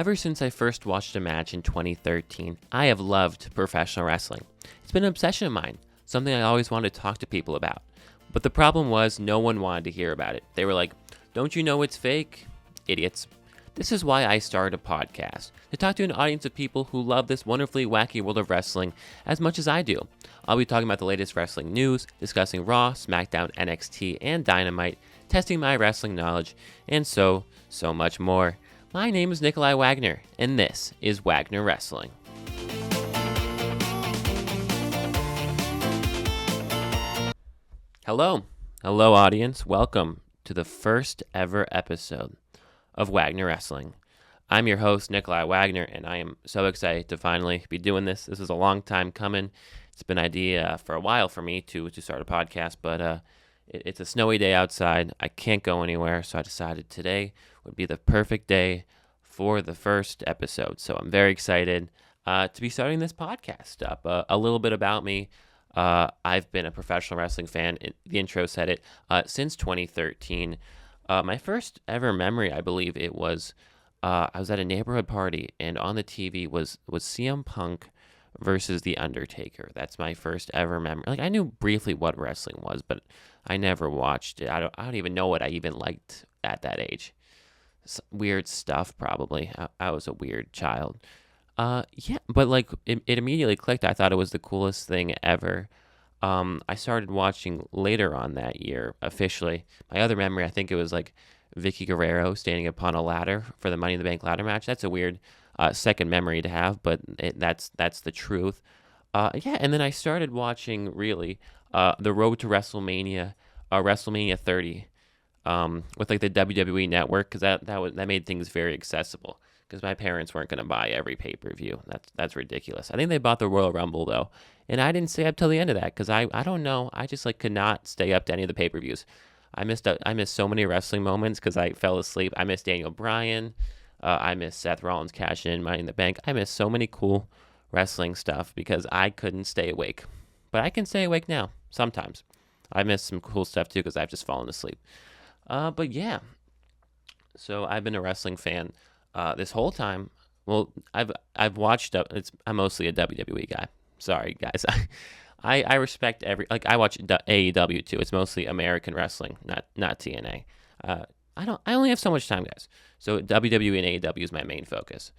Ever since I first watched a match in 2013, I have loved professional wrestling. It's been an obsession of mine, something I always wanted to talk to people about. But the problem was no one wanted to hear about it. They were like, "Don't you know it's fake?" Idiots. This is why I started a podcast, to talk to an audience of people who love this wonderfully wacky world of wrestling as much as I do. I'll be talking about the latest wrestling news, discussing Raw, SmackDown, NXT, and Dynamite, testing my wrestling knowledge, and so much more. My name is Nikolai Wagner, and this is Wagner Wrestling. Hello audience. Welcome to the first ever episode of Wagner Wrestling. I'm your host, Nikolai Wagner, and I am so excited to finally be doing this. This is a long time coming. It's been an idea for a while for me to start a podcast, but it's a snowy day outside. I can't go anywhere, so I decided today would be the perfect day for the first episode. So I'm very excited to be starting this podcast up. A little bit about me. I've been a professional wrestling fan, the intro said it, since 2013. My first ever memory, I believe it was, I was at a neighborhood party, and on the TV was CM Punk versus The Undertaker. That's my first ever memory. Like, I knew briefly what wrestling was, but I never watched it. I don't even know what I even liked at that age. Weird stuff, probably. I was a weird child. Yeah, but like it immediately clicked. I thought it was the coolest thing ever. I started watching later on that year officially. My other memory, I think it was like Vicky Guerrero standing upon a ladder for the Money in the Bank ladder match. That's a weird second memory to have, but that's the truth. Yeah, and then I started watching really the Road to WrestleMania, WrestleMania 30. With like the WWE Network, because that made things very accessible. Because my parents weren't going to buy every pay-per-view. That's ridiculous. I think they bought the Royal Rumble though, and I didn't stay up till the end of that because I don't know. I just could not stay up to any of the pay-per-views. I missed so many wrestling moments because I fell asleep. I missed Daniel Bryan. I missed Seth Rollins cash in Money in the Bank. I missed so many cool wrestling stuff because I couldn't stay awake. But I can stay awake now sometimes. I missed some cool stuff too because I've just fallen asleep. But yeah, so I've been a wrestling fan this whole time. Well, I've watched I'm mostly a WWE guy. Sorry guys, I respect I watch AEW too. It's mostly American wrestling, not TNA. I only have so much time, guys. So WWE and AEW is my main focus.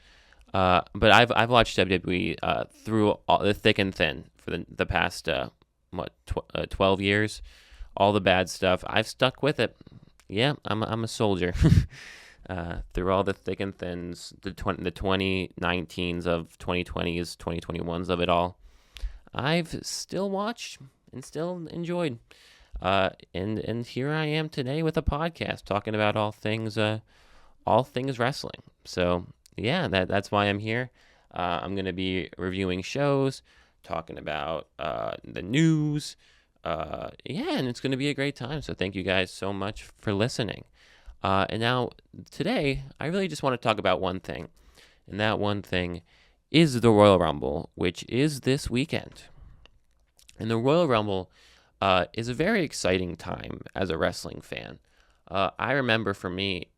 But I've watched WWE through all the thick and thin for the past 12 years. All the bad stuff, I've stuck with it. Yeah, I'm a soldier. Through all the thick and thins, the 2019s of 2020s, 2021s of it all, I've still watched and still enjoyed. And here I am today with a podcast talking about all things wrestling. So yeah, that's why I'm here. I'm gonna be reviewing shows, talking about the news. Yeah, and it's going to be a great time. So thank you guys so much for listening. And now today, I really just want to talk about one thing. And that one thing is the Royal Rumble, which is this weekend. And the Royal Rumble is a very exciting time as a wrestling fan. I remember for me,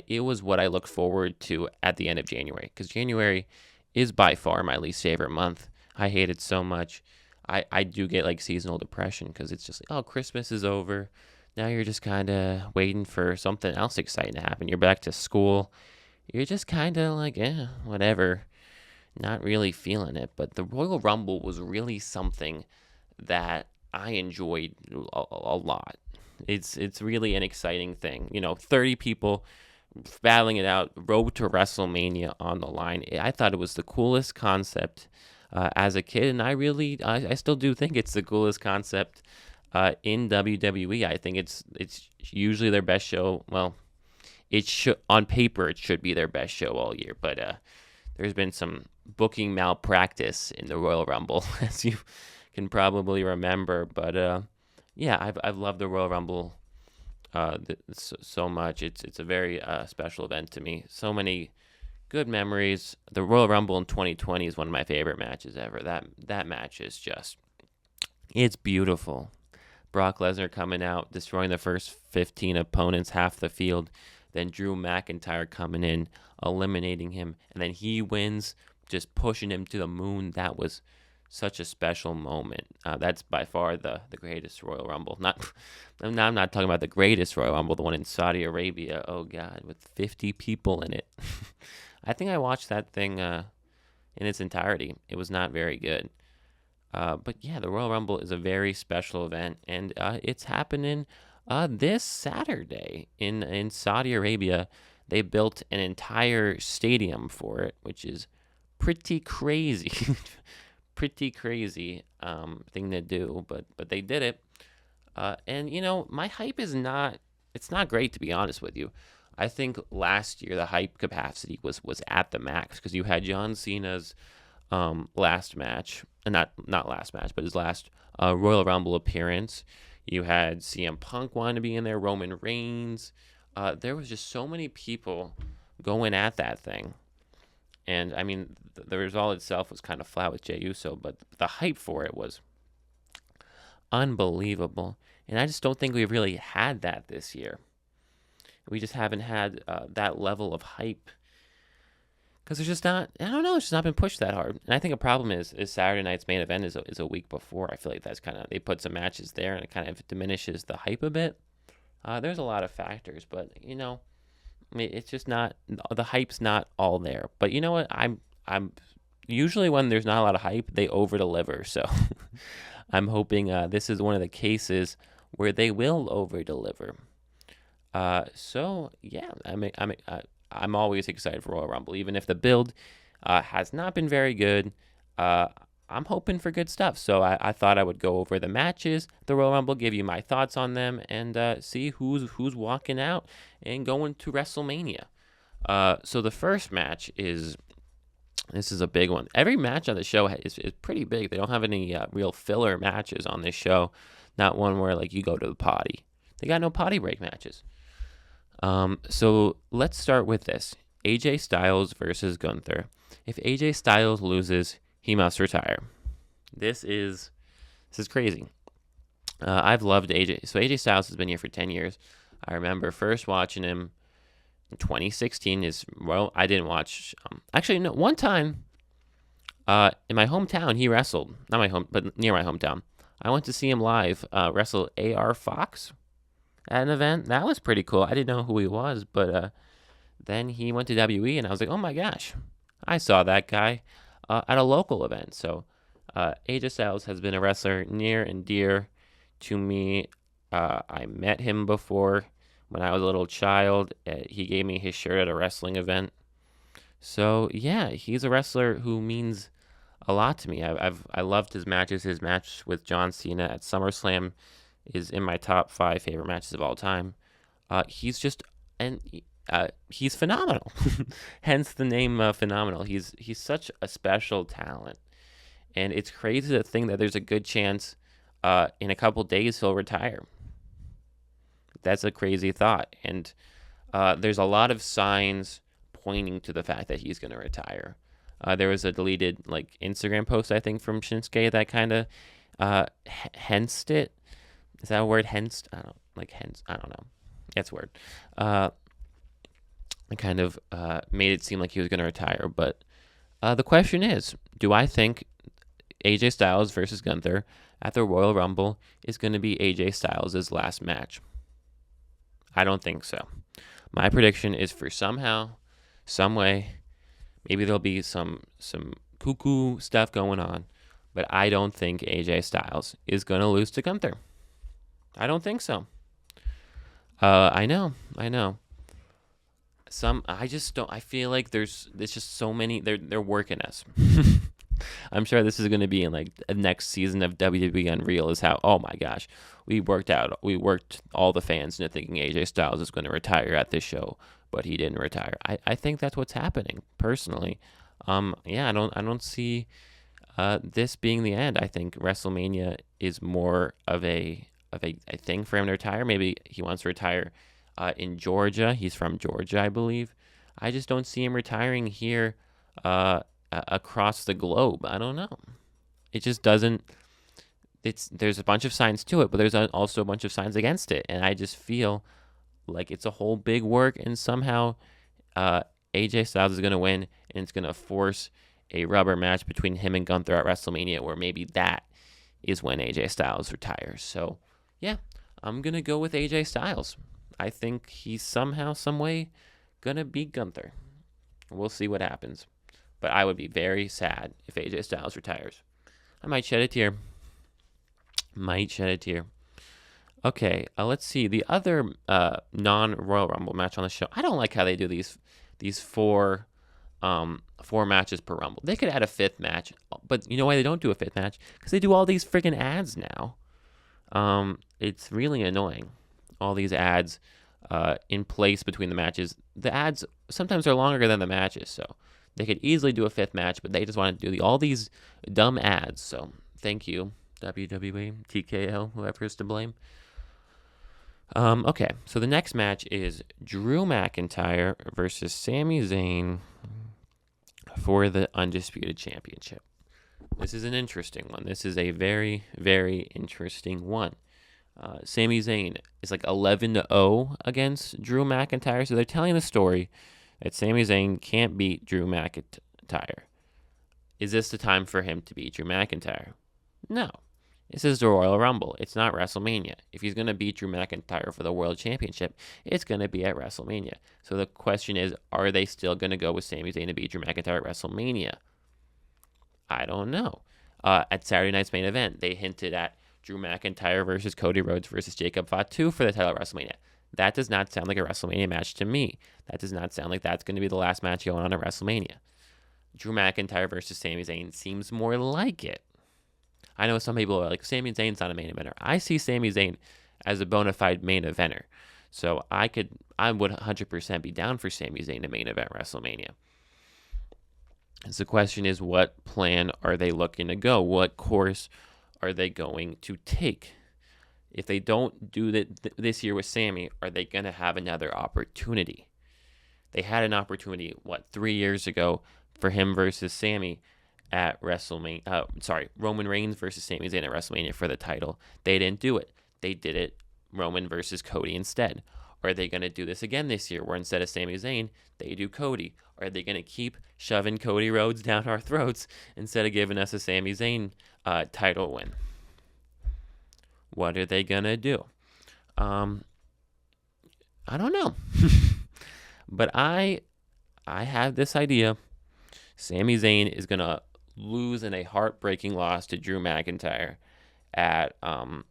it was what I looked forward to at the end of January. Because January is by far my least favorite month. I hate it so much. I do get seasonal depression because it's just Christmas is over. Now you're just kind of waiting for something else exciting to happen. You're back to school. You're just kind of whatever. Not really feeling it. But the Royal Rumble was really something that I enjoyed a lot. It's really an exciting thing. 30 people battling it out. Road to WrestleMania on the line. I thought it was the coolest concept as a kid, and I still do think it's the coolest concept in WWE. I think it's usually their best show. Well, on paper it should be their best show all year, but there's been some booking malpractice in the Royal Rumble, as you can probably remember. But yeah, I've loved the Royal Rumble so much. It's a very special event to me. So many good memories. The Royal Rumble in 2020 is one of my favorite matches ever. That match is it's beautiful. Brock Lesnar coming out, destroying the first 15 opponents, half the field. Then Drew McIntyre coming in eliminating him, and then he wins, just pushing him to the moon. That was such a special moment. That's by far the greatest Royal Rumble. I'm not talking about the greatest Royal Rumble, the one in Saudi Arabia. Oh God, with 50 people in it. I think I watched that thing in its entirety. It was not very good. But yeah, the Royal Rumble is a very special event, and it's happening this Saturday in Saudi Arabia. They built an entire stadium for it, which is pretty crazy. Pretty crazy thing to do, but they did it. And my hype is it's not great, to be honest with you. I think last year the hype capacity was at the max because you had John Cena's last match, not last match, but his last Royal Rumble appearance. You had CM Punk wanting to be in there, Roman Reigns. There was just so many people going at that thing. And, I mean, the result itself was kind of flat with Jey Uso, but the hype for it was unbelievable. And I just don't think we've really had that this year. We just haven't had that level of hype. Because there's just not, I don't know, it's just not been pushed that hard. And I think a problem is Saturday night's main event is a week before. I feel like that's kind of, they put some matches there and it kind of diminishes the hype a bit. There's a lot of factors, but, it's just not, the hype's not all there. But you know what? I'm usually when there's not a lot of hype, they over deliver. So I'm hoping this is one of the cases where they will over deliver. So yeah, I'm always excited for Royal Rumble, even if the build has not been very good. I'm hoping for good stuff. So I thought I would go over the matches, the Royal Rumble, give you my thoughts on them, and see who's walking out and going to WrestleMania. So the first match this is a big one. Every match on the show is pretty big. They don't have any real filler matches on this show. Not one where like you go to the potty. They got no potty break matches. So let's start with this. AJ Styles versus Gunther. If AJ Styles loses, he must retire. This is crazy. I've loved AJ. So AJ Styles has been here for 10 years. I remember first watching him in 2016. I didn't watch. Actually, no. One time, in my hometown, he wrestled. Not my home, but near my hometown. I went to see him live wrestle AR Fox at an event. That was pretty cool. I didn't know who he was, but then he went to WE, and I was like, oh my gosh, I saw that guy at a local event. So AJ Styles has been a wrestler near and dear to me. I met him before when I was a little child. He gave me his shirt at a wrestling event. So yeah, he's a wrestler who means a lot to me. I loved his matches. His match with John Cena at SummerSlam is in my top 5 favorite matches of all time. He's phenomenal. Hence the name phenomenal. He's such a special talent, and it's crazy to think that there's a good chance in a couple days he'll retire. That's a crazy thought, and there's a lot of signs pointing to the fact that he's going to retire. There was a deleted Instagram post, I think, from Shinsuke that kind of hensed it. Is that a word? Hensed? I don't know. That's a word. It kind of made it seem like he was going to retire. But the question is, do I think AJ Styles versus Gunther at the Royal Rumble is going to be AJ Styles' last match? I don't think so. My prediction is for somehow, some way, maybe there'll be some cuckoo stuff going on, but I don't think AJ Styles is going to lose to Gunther. I don't think so. I know. I just don't. I feel like there's just so many. They're working us. I'm sure this is going to be in the next season of WWE Unreal. Is how, oh my gosh, we worked all the fans into thinking AJ Styles is going to retire at this show, but he didn't retire. I think that's what's happening personally. Yeah, I don't see this being the end. I think WrestleMania is more of a thing for him to retire. Maybe he wants to retire in Georgia. He's from Georgia, I believe. I just don't see him retiring here across the globe. I don't know. It just doesn't. There's a bunch of signs to it, but there's also a bunch of signs against it, and I just feel like it's a whole big work, and somehow AJ Styles is going to win, and it's going to force a rubber match between him and Gunther at WrestleMania, where maybe that is when AJ Styles retires. So, yeah, I'm going to go with AJ Styles. I think he's somehow, some way, going to beat Gunther. We'll see what happens. But I would be very sad if AJ Styles retires. I might shed a tear. Okay, let's see. The other non-Royal Rumble match on the show. I don't like how they do these four matches per Rumble. They could add a fifth match, but you know why they don't do a fifth match? Because they do all these freaking ads now. It's really annoying. All these ads in place between the matches. The ads sometimes are longer than the matches, so they could easily do a fifth match, but they just want to do all these dumb ads. So thank you, WWE, TKO, whoever is to blame. Okay, so the next match is Drew McIntyre versus Sami Zayn for the Undisputed Championship. This is an interesting one. This is a very, very interesting one. Sami Zayn is like 11-0 against Drew McIntyre, so they're telling the story that Sami Zayn can't beat Drew McIntyre. Is this the time for him to beat Drew McIntyre? No. This is the Royal Rumble. It's not WrestleMania. If he's going to beat Drew McIntyre for the World Championship, it's going to be at WrestleMania. So the question is, are they still going to go with Sami Zayn to beat Drew McIntyre at WrestleMania? I don't know. At Saturday night's main event, they hinted at Drew McIntyre versus Cody Rhodes versus Jacob Fatu for the title at WrestleMania. That does not sound like a WrestleMania match to me. That does not sound like that's going to be the last match going on at WrestleMania. Drew McIntyre versus Sami Zayn seems more like it. I know some people are like, Sami Zayn's not a main eventer. I see Sami Zayn as a bona fide main eventer. So I would 100% be down for Sami Zayn to main event WrestleMania. So the question is, what plan are they looking to go? What course are they going to take? If they don't do that this year with Sami, are they going to have another opportunity? They had an opportunity, 3 years ago for him versus Sami at WrestleMania. Roman Reigns versus Sami Zayn at WrestleMania for the title. They didn't do it. They did it Roman versus Cody instead. Are they going to do this again this year, where instead of Sami Zayn, they do Cody? Are they going to keep shoving Cody Rhodes down our throats instead of giving us a Sami Zayn title win? What are they going to do? I don't know. But I have this idea. Sami Zayn is going to lose in a heartbreaking loss to Drew McIntyre at the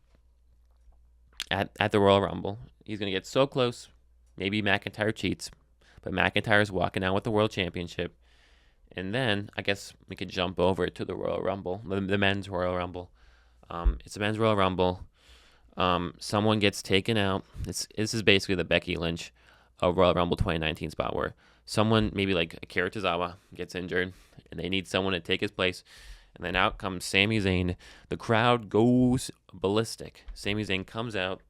Royal Rumble. He's going to get so close. Maybe McIntyre cheats, but McIntyre's walking out with the World Championship. And then I guess we could jump over to the Royal Rumble, the men's Royal Rumble. It's a men's Royal Rumble. Someone gets taken out. This is basically the Becky Lynch of Royal Rumble 2019 spot, where someone, maybe like Akira Tozawa, gets injured, and they need someone to take his place. And then out comes Sami Zayn. The crowd goes ballistic. Sami Zayn comes out,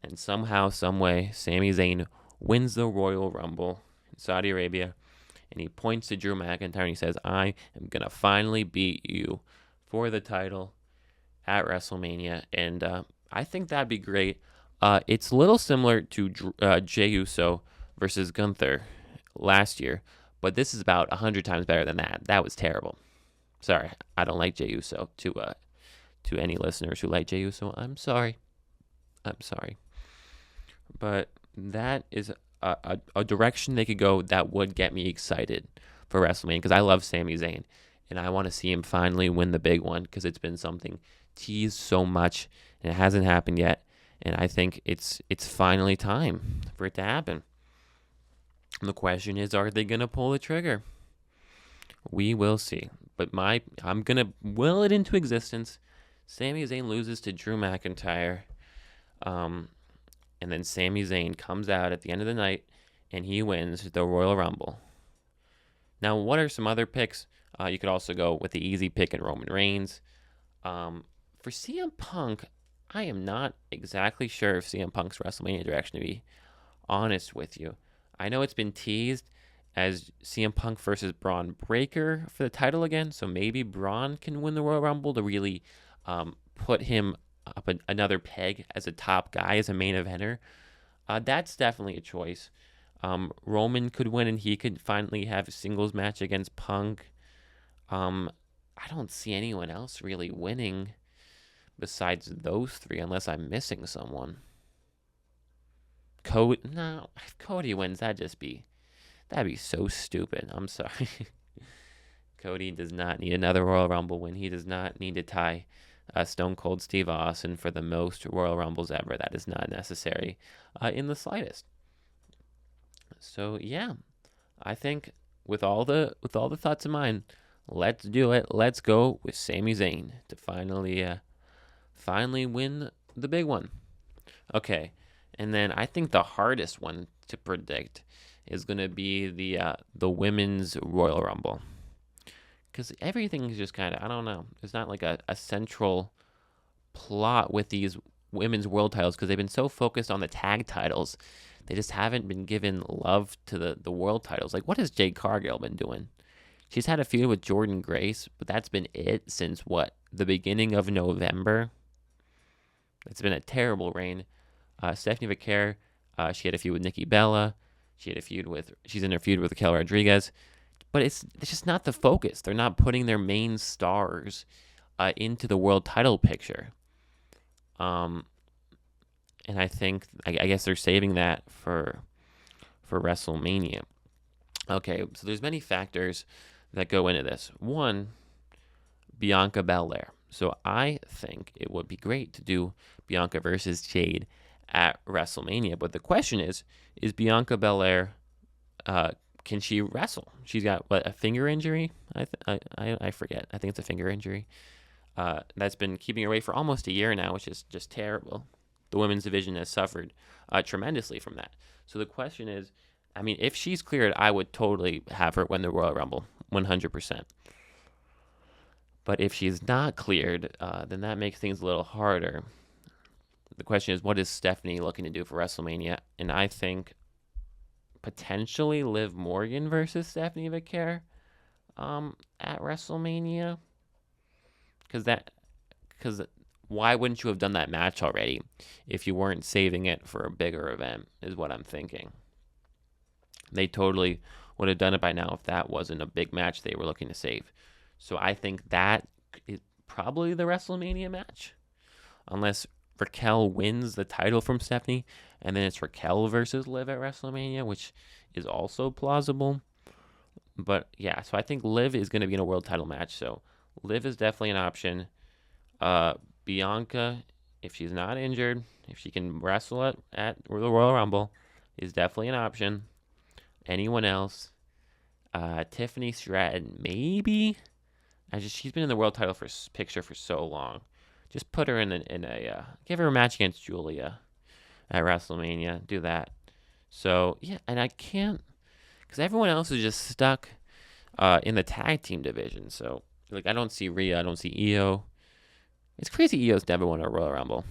and somehow, someway, Sami Zayn wins the Royal Rumble in Saudi Arabia. And he points to Drew McIntyre and he says, I am going to finally beat you for the title at WrestleMania. And I think that'd be great. It's a little similar to Jey Uso versus Gunther last year, but this is about 100 times better than that. That was terrible. Sorry, I don't like Jey Uso. To any listeners who like Jey Uso, I'm sorry. But that is a direction they could go that would get me excited for WrestleMania, because I love Sami Zayn, and I want to see him finally win the big one, because it's been something teased so much, and it hasn't happened yet, and I think it's finally time for it to happen. And the question is, are they going to pull the trigger? We will see. But I'm going to will it into existence. Sami Zayn loses to Drew McIntyre. And then Sami Zayn comes out at the end of the night, and he wins the Royal Rumble. Now, what are some other picks? You could also go with the easy pick in Roman Reigns. For CM Punk, I am not exactly sure if CM Punk's WrestleMania direction, to be honest with you. I know it's been teased as CM Punk versus Braun Breaker for the title again, so maybe Braun can win the Royal Rumble to really put him up another peg as a top guy, as a main eventer. That's definitely a choice. Roman could win and he could finally have a singles match against Punk. I don't see anyone else really winning besides those three, unless I'm missing someone. No, if Cody wins, that'd be so stupid. I'm sorry. Cody does not need another Royal Rumble win. He does not need to tie Stone Cold Steve Austin for the most Royal Rumbles ever. That is not necessary in the slightest. So yeah, I think with all the thoughts in mind, let's do it. Let's go with Sami Zayn to finally win the big one. Okay, and then I think the hardest one to predict is going to be the women's Royal Rumble. Because everything is just kind of, I don't know. It's not like a central plot with these women's world titles because they've been so focused on the tag titles. They just haven't been given love to the world titles. Like, what has Jade Cargill been doing? She's had a feud with Jordan Grace, but that's been it since the beginning of November. It's been a terrible reign. Stephanie Vaquer, she had a feud with Nikki Bella. She's in a feud with Raquel Rodriguez. But it's just not the focus. They're not putting their main stars into the world title picture. And I guess they're saving that for WrestleMania. Okay, so there's many factors that go into this. One, Bianca Belair. So I think it would be great to do Bianca versus Jade at WrestleMania. But the question is Bianca Belair, can she wrestle? She's got, a finger injury? I forget. I think it's a finger injury. That's been keeping her away for almost a year now, which is just terrible. The women's division has suffered tremendously from that. So the question is, if she's cleared, I would totally have her win the Royal Rumble, 100%. But if she's not cleared, then that makes things a little harder. The question is, what is Stephanie looking to do for WrestleMania? And I think potentially Liv Morgan versus Stephanie Vaquer at WrestleMania. Because why wouldn't you have done that match already if you weren't saving it for a bigger event, is what I'm thinking. They totally would have done it by now if that wasn't a big match they were looking to save. So I think that is probably the WrestleMania match. Unless Raquel wins the title from Stephanie, and then it's Raquel versus Liv at WrestleMania, which is also plausible. But yeah, so I think Liv is going to be in a world title match. So Liv is definitely an option. Bianca, if she's not injured, if she can wrestle at the Royal Rumble, is definitely an option. Anyone else? Tiffany Stratton, maybe. She's been in the world title picture for so long. Just put her give her a match against Julia at WrestleMania. Do that. So yeah, and I can't, because everyone else is just stuck in the tag team division. So I don't see Rhea, I don't see Io. It's crazy Io's never won a Royal Rumble.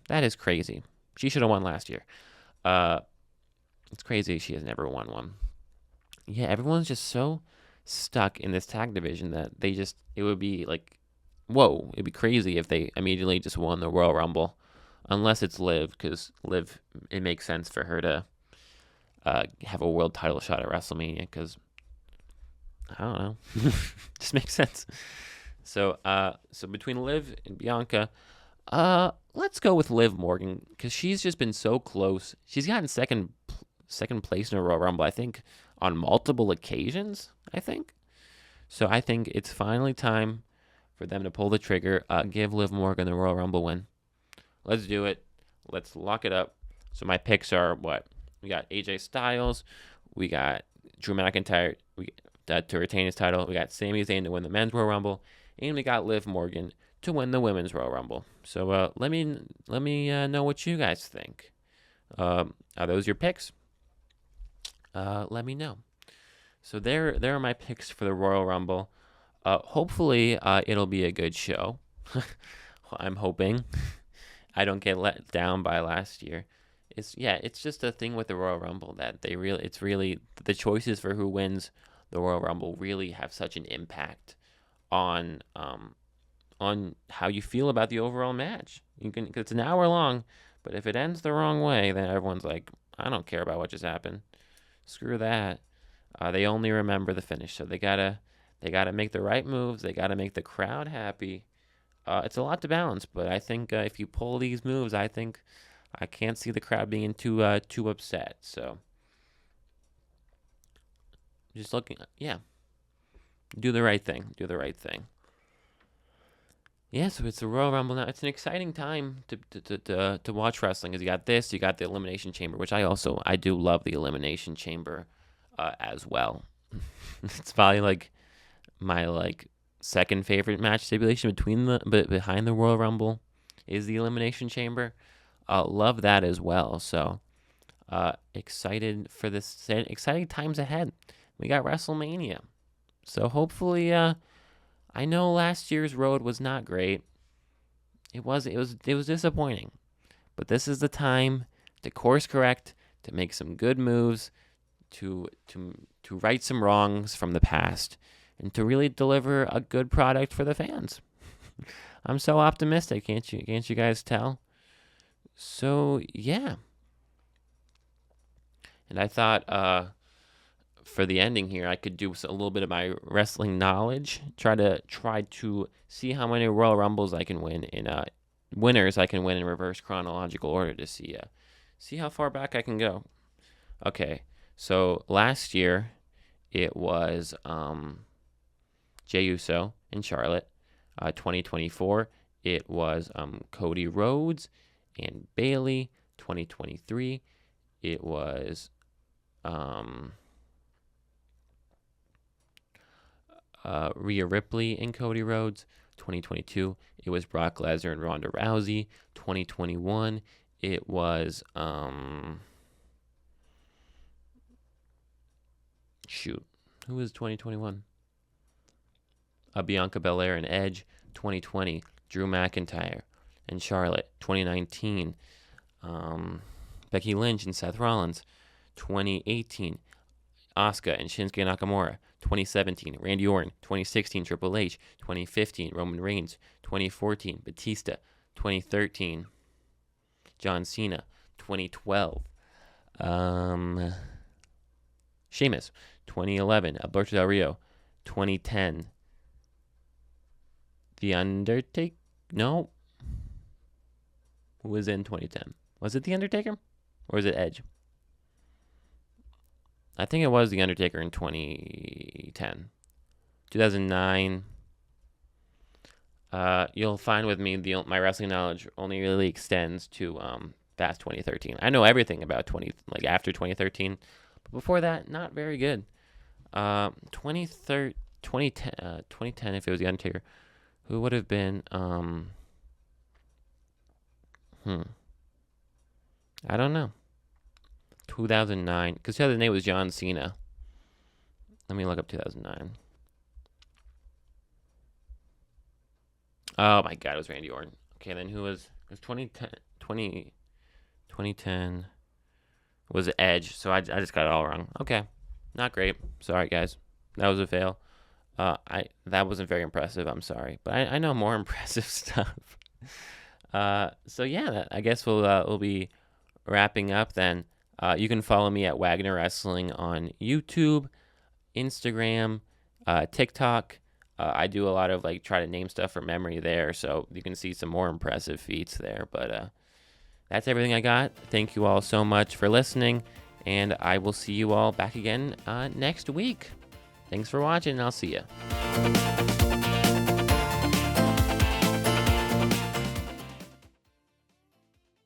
That is crazy. She should have won last year. It's crazy she has never won one. Yeah, everyone's just so stuck in this tag division that it would be whoa, it'd be crazy if they immediately just won the Royal Rumble. Unless it's Liv, because Liv, it makes sense for her to have a world title shot at WrestleMania, because, I don't know, just makes sense. So between Liv and Bianca, let's go with Liv Morgan, because she's just been so close. She's gotten second place in a Royal Rumble, I think, on multiple occasions, I think. So I think it's finally time for them to pull the trigger, give Liv Morgan the Royal Rumble win. Let's do it. Let's lock it up. So my picks are what? We got AJ Styles. We got Drew McIntyre to retain his title. We got Sami Zayn to win the Men's Royal Rumble. And we got Liv Morgan to win the Women's Royal Rumble. So let me know what you guys think. Are those your picks? Let me know. So there are my picks for the Royal Rumble. Hopefully it'll be a good show. I'm hoping I don't get let down by last year. It's just a thing with the Royal Rumble that it's really the choices for who wins the Royal Rumble really have such an impact on how you feel about the overall match. Cause it's an hour long, but if it ends the wrong way, then everyone's like, I don't care about what just happened. screw that. They only remember the finish, so they gotta make the right moves. They gotta make the crowd happy. It's a lot to balance, but I think if you pull these moves, I think I can't see the crowd being too upset. So just looking, yeah, do the right thing. Do the right thing. Yeah, so it's the Royal Rumble now. It's an exciting time to watch wrestling. Cause you got this, you got the Elimination Chamber, which I do love the Elimination Chamber as well. It's probably like my second favorite match stipulation behind the Royal Rumble is the Elimination Chamber. Love that as well. So excited for this. Exciting times ahead. We got WrestleMania. So hopefully, I know last year's road was not great. It was disappointing. But this is the time to course correct, to make some good moves, to right some wrongs from the past, and to really deliver a good product for the fans. I'm so optimistic, can't you guys tell? So yeah. And I thought for the ending here, I could do a little bit of my wrestling knowledge. Try to see how many Royal Rumbles I can win in winners I can win in reverse chronological order to see how far back I can go. Okay, so last year it was Jey Uso and Charlotte. 2024 it was Cody Rhodes and Bayley. 2023 it was Rhea Ripley and Cody Rhodes. 2022, it was Brock Lesnar and Ronda Rousey. 2021, it was who was 2021? Bianca Belair and Edge. 2020, Drew McIntyre and Charlotte. 2019, Becky Lynch and Seth Rollins. 2018, Asuka and Shinsuke Nakamura. 2017, Randy Orton. 2016, Triple H. 2015, Roman Reigns. 2014, Batista. 2013, John Cena. 2012, Sheamus. 2011, Alberto Del Rio. 2010, The Undertaker. No. Who was in 2010? Was it The Undertaker? Or was it Edge? I think it was The Undertaker in 2010. 2009. You'll find with me my wrestling knowledge only really extends to past 2013. I know everything about after 2013, but before that, not very good. 2010, if it was The Undertaker, who would have been I don't know. 2009, because 2008 was John Cena. Let me look up 2009. Oh my God, it was Randy Orton. Okay, then who was? It was 2010 was Edge. So I just got it all wrong. Okay, not great. Sorry guys, that was a fail. That wasn't very impressive. I'm sorry, but I know more impressive stuff. So yeah, I guess we'll be wrapping up then. You can follow me at Wagner Wrestling on YouTube, Instagram, TikTok. I do a lot of try to name stuff from memory there, so you can see some more impressive feats there. But that's everything I got. Thank you all so much for listening, and I will see you all back again next week. Thanks for watching, and I'll see you.